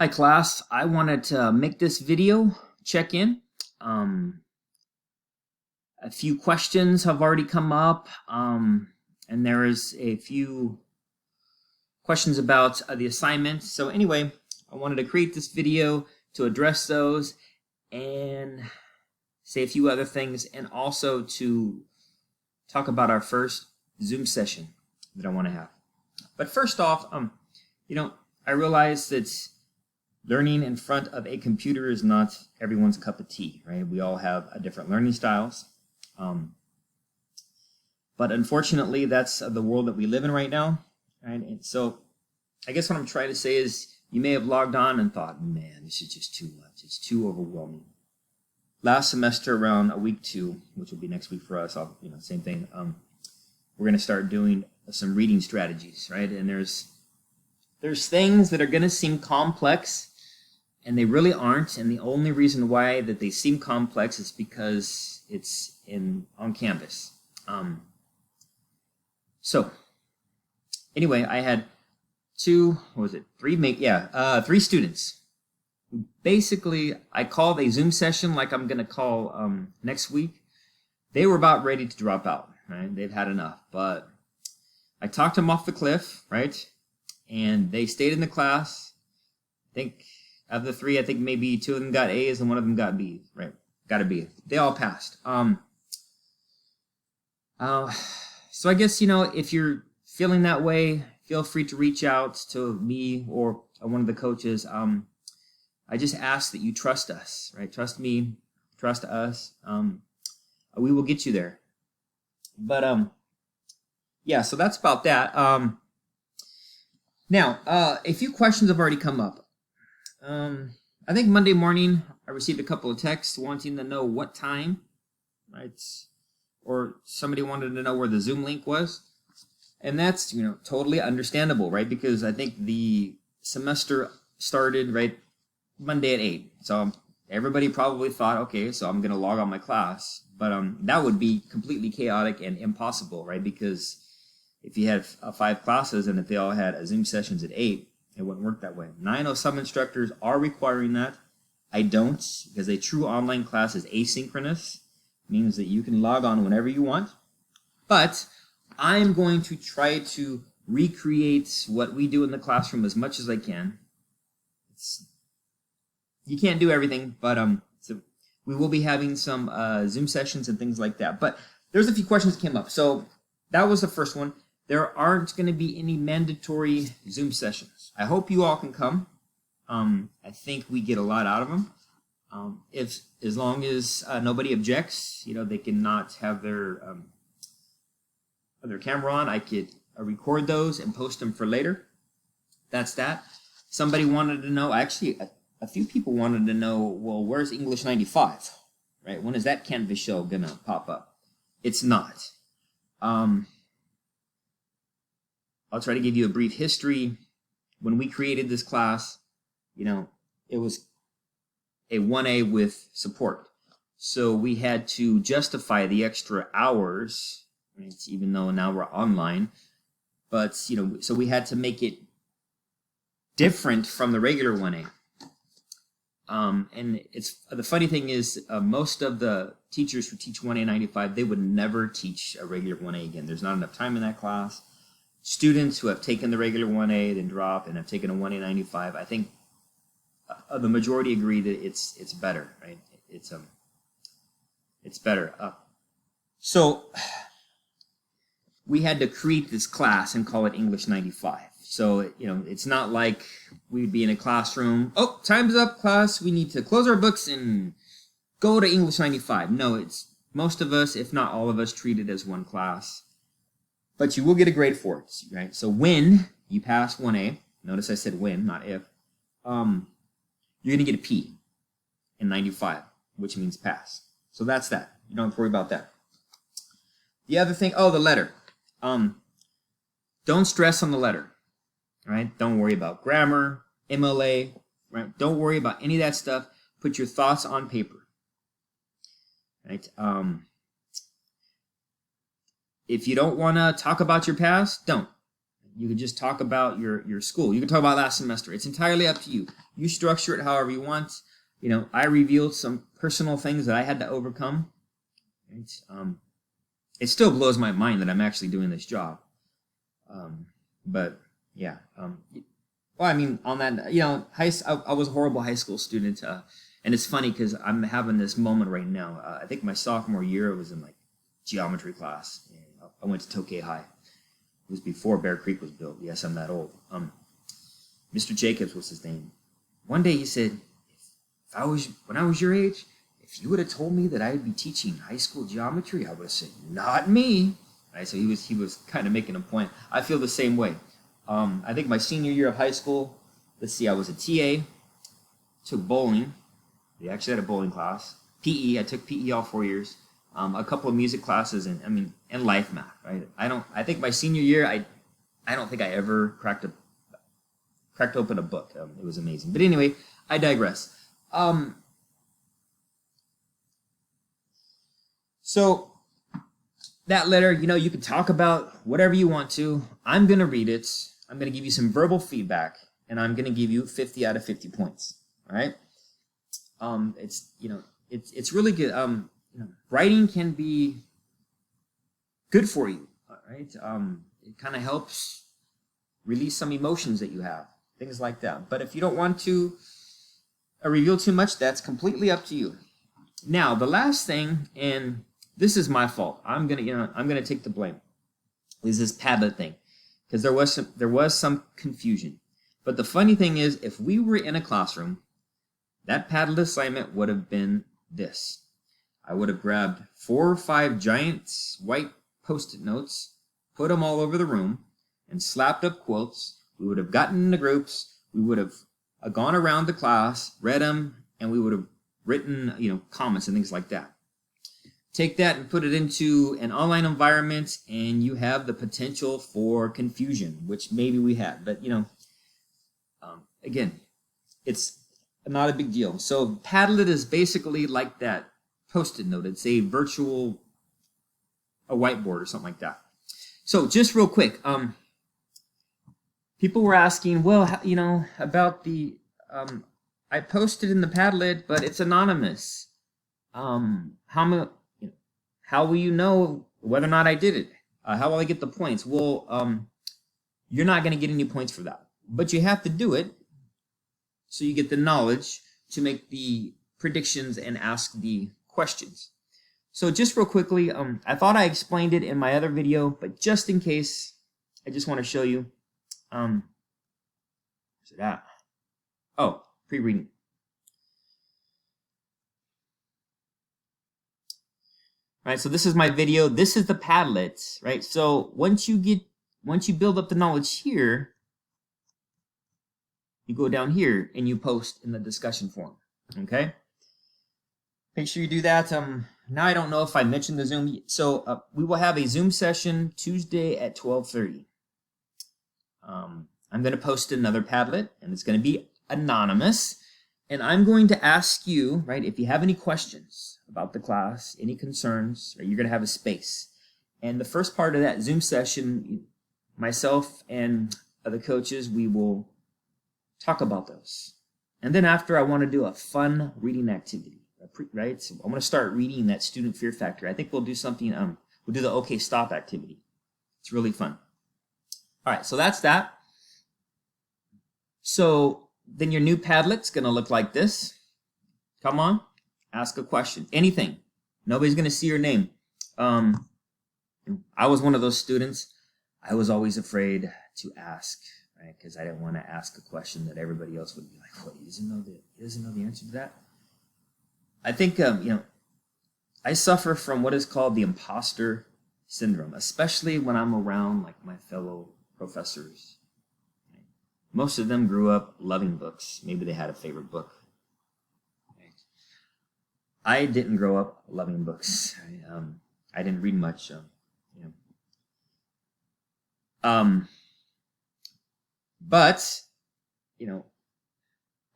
Hi class, I wanted to make this video check-in. Um, a few questions have already come up, and there is a few questions about the assignment. So anyway, I wanted to create this video to address those and say a few other things, and also to talk about our first Zoom session that I want to have. But first off, I realize that learning in front of a computer is not everyone's cup of tea, right? We all have different learning styles. But unfortunately, that's the world that we live in right now, right? And so I guess what I'm trying to say is you may have logged on and thought, man, this is just too much. It's too overwhelming. Last semester, around week 2, which will be next week for us, same thing. We're going to start doing some reading strategies, right? And there's things that are going to seem complex, and they really aren't. And the only reason why that they seem complex is because it's on Canvas. So anyway, I had three students. Basically, I called a Zoom session like I'm going to call next week. They were about ready to drop out, right? They've had enough. But I talked them off the cliff, right? And they stayed in the class. I think of the 3, I think maybe 2 of them got A's and 1 of them got B's, right? Got a B. They all passed. So I guess, if you're feeling that way, feel free to reach out to me or one of the coaches. I just ask that you trust us, right? Trust me, trust us. We will get you there. But yeah, so that's about that. Now, a few questions have already come up. I think Monday morning I received a couple of texts wanting to know what time, right? Or somebody wanted to know where the Zoom link was. And that's, totally understandable, right? Because I think the semester started, right, Monday at 8. So everybody probably thought, okay, so I'm going to log on my class. But that would be completely chaotic and impossible, right? Because if you had 5 classes and if they all had Zoom sessions at 8, it wouldn't work that way. Now, I know some instructors are requiring that. I don't, because a true online class is asynchronous. It means that you can log on whenever you want. But I'm going to try to recreate what we do in the classroom as much as I can. You can't do everything, but so we will be having some Zoom sessions and things like that. But there's a few questions that came up. So that was the first one. There aren't going to be any mandatory Zoom sessions. I hope you all can come. I think we get a lot out of them. As long as nobody objects, they cannot have their camera on. I could record those and post them for later. That's that. Somebody wanted to know, actually, a few people wanted to know, well, where's English 95? Right? When is that Canvas show going to pop up? It's not. I'll try to give you a brief history. When we created this class, it was a 1A with support. So we had to justify the extra hours, right, even though now we're online. But, so we had to make it different from the regular 1A. And the funny thing is, most of the teachers who teach 1A 95, they would never teach a regular 1A again. There's not enough time in that class. Students who have taken the regular 1A, then drop, and have taken a 1A 95, I think the majority agree that it's better, right? It's better. So we had to create this class and call it English 95. So, it's not like we'd be in a classroom. Oh, time's up, class. We need to close our books and go to English 95. No, it's most of us, if not all of us, treat it as one class. But you will get a grade for it, right? So when you pass 1A, notice I said when, not if, you're going to get a P in 95, which means pass. So that's that. You don't have to worry about that. The other thing, the letter. Don't stress on the letter. Right? Don't worry about grammar, MLA, right? Don't worry about any of that stuff. Put your thoughts on paper. Right? If you don't want to talk about your past, don't. You could just talk about your school. You can talk about last semester. It's entirely up to you. You structure it however you want. I revealed some personal things that I had to overcome. Right? It still blows my mind that I'm actually doing this job. But yeah. Well, I mean, on that, I was a horrible high school student. And it's funny because I'm having this moment right now. I think my sophomore year, I was in like geometry class. And I went to Tokay High. It was before Bear Creek was built. Yes, I'm that old. Mr. Jacobs was his name. One day he said, when I was your age, if you would have told me that I'd be teaching high school geometry, I would have said, not me. Right? So he was kind of making a point. I feel the same way. I think my senior year of high school, I was a TA, took bowling. We actually had a bowling class. PE, I took PE all 4 years. A couple of music classes and life math, right? I think my senior year, I don't think I ever cracked open a book. It was amazing. But anyway, I digress. So that letter, you can talk about whatever you want to. I'm going to read it. I'm going to give you some verbal feedback, and I'm going to give you 50 out of 50 points. All right? It's really good. Writing can be good for you, all right? It kind of helps release some emotions that you have, things like that. But if you don't want to reveal too much, that's completely up to you. Now, the last thing, and this is my fault. I'm gonna take the blame. Is this Padlet thing? Because there was some confusion. But the funny thing is, if we were in a classroom, that Padlet assignment would have been this. I would have grabbed 4 or 5 giant white Post-it notes, put them all over the room, and slapped up quotes. We would have gotten into groups. We would have gone around the class, read them, and we would have written, comments and things like that. Take that and put it into an online environment, and you have the potential for confusion, which maybe we had. But, again, it's not a big deal. So Padlet is basically like that Post-it note. It's a virtual whiteboard or something like that. So just real quick, people were asking, well, about the, I posted in the Padlet, but it's anonymous. How will you know whether or not I did it? How will I get the points? Well, you're not going to get any points for that, but you have to do it so you get the knowledge to make the predictions and ask the questions. So just real quickly, I thought I explained it in my other video, but just in case, I just want to show you. Where's it at? Oh, pre-reading. All right, so this is my video. This is the Padlet, right? So once you build up the knowledge here, you go down here and you post in the discussion forum. Okay. Make sure you do that. Now I don't know if I mentioned the Zoom. So we will have a Zoom session Tuesday at 12:30. I'm going to post another Padlet, and it's going to be anonymous. And I'm going to ask you, right, if you have any questions about the class, any concerns, right, you're going to have a space. And the first part of that Zoom session, myself and the coaches, we will talk about those. And then after, I want to do a fun reading activity. Right, so I want to start reading that student fear factor. I think we'll do something. We'll do the OK Stop activity. It's really fun. All right, so that's that. So then your new Padlet's going to look like this. Come on, ask a question, anything. Nobody's going to see your name. I was one of those students. I was always afraid to ask, right? Because I didn't want to ask a question that everybody else would be like, "What? He doesn't know the answer to that." I think, I suffer from what is called the imposter syndrome, especially when I'm around like my fellow professors. Most of them grew up loving books. Maybe they had a favorite book. I didn't grow up loving books. I didn't read much. But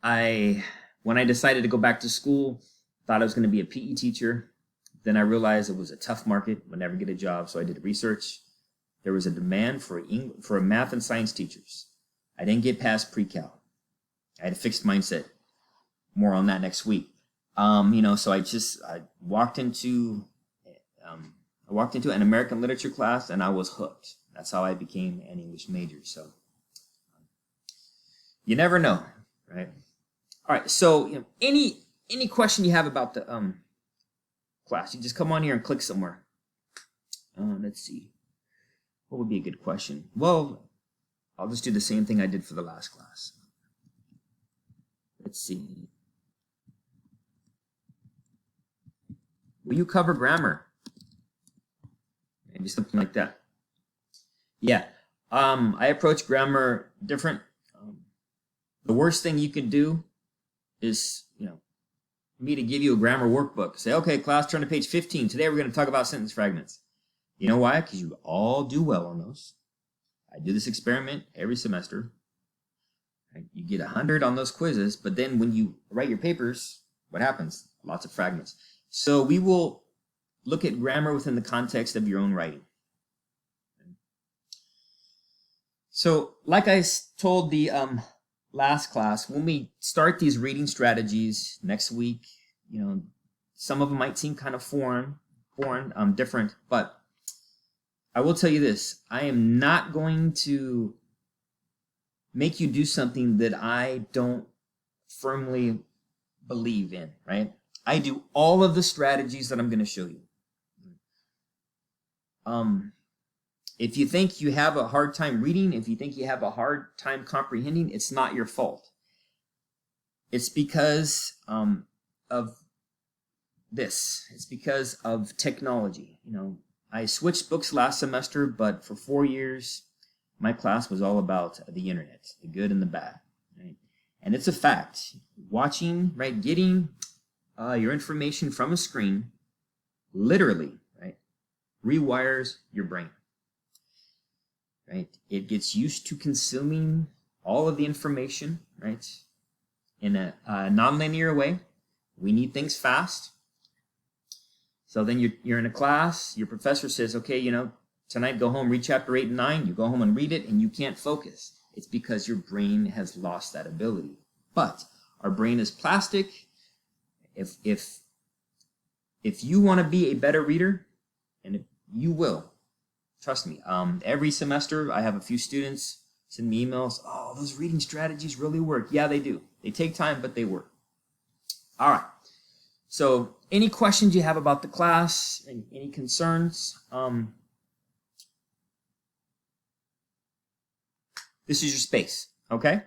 when I decided to go back to school, thought I was going to be a PE teacher. Then I realized it was a tough market, would never get a job, so I did research. there was a demand for math and science teachers. I didn't get past pre-cal. I had a fixed mindset. More on that next week. So I walked into an American literature class and I was hooked. That's how I became an English major. So you never know, right? All right. So any question you have about the class, you just come on here and click somewhere. Let's see. What would be a good question? Well, I'll just do the same thing I did for the last class. Let's see. Will you cover grammar? Maybe something like that. Yeah. I approach grammar different. The worst thing you can do is, me to give you a grammar workbook. Say, okay, class, turn to page 15. Today we're going to talk about sentence fragments. You know why? Because you all do well on those. I do this experiment every semester. You get 100 on those quizzes, but then when you write your papers, what happens? Lots of fragments. So we will look at grammar within the context of your own writing. So like I told the last class, when we start these reading strategies next week, some of them might seem kind of foreign, different, but I will tell you this, I am not going to make you do something that I don't firmly believe in, right? I do all of the strategies that I'm going to show you. If you think you have a hard time reading, if you think you have a hard time comprehending, it's not your fault. It's because of this. It's because of technology. I switched books last semester, but for 4 years, my class was all about the internet, the good and the bad, right? And it's a fact. Watching, right, getting your information from a screen, literally, right, rewires your brain, right? It gets used to consuming all of the information, right, in a nonlinear way. We need things fast. So then you're in a class, your professor says, okay, tonight go home, read chapter 8 and 9. You go home and read it and you can't focus. It's because your brain has lost that ability. But our brain is plastic. If you want to be a better reader, and if you will, trust me, every semester I have a few students send me emails, oh, those reading strategies really work. Yeah, they do. They take time, but they work. All right. So any questions you have about the class, any concerns, this is your space, okay?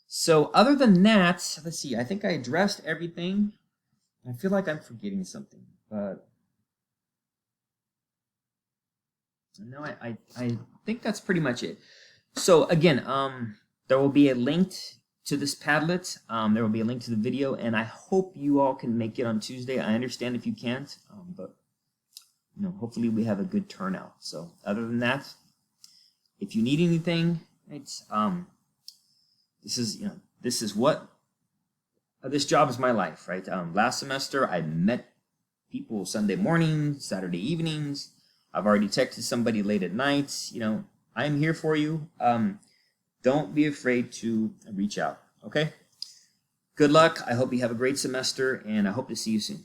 So other than that, let's see, I think I addressed everything. I feel like I'm forgetting something, but no, I think that's pretty much it. So again, there will be a link to this Padlet. There will be a link to the video, and I hope you all can make it on Tuesday. I understand if you can't, but hopefully we have a good turnout. So other than that, if you need anything, it's this job is my life, right? Last semester I met people Sunday mornings, Saturday evenings. I've already texted somebody late at night. I am here for you. Don't be afraid to reach out, okay? Good luck. I hope you have a great semester, and I hope to see you soon.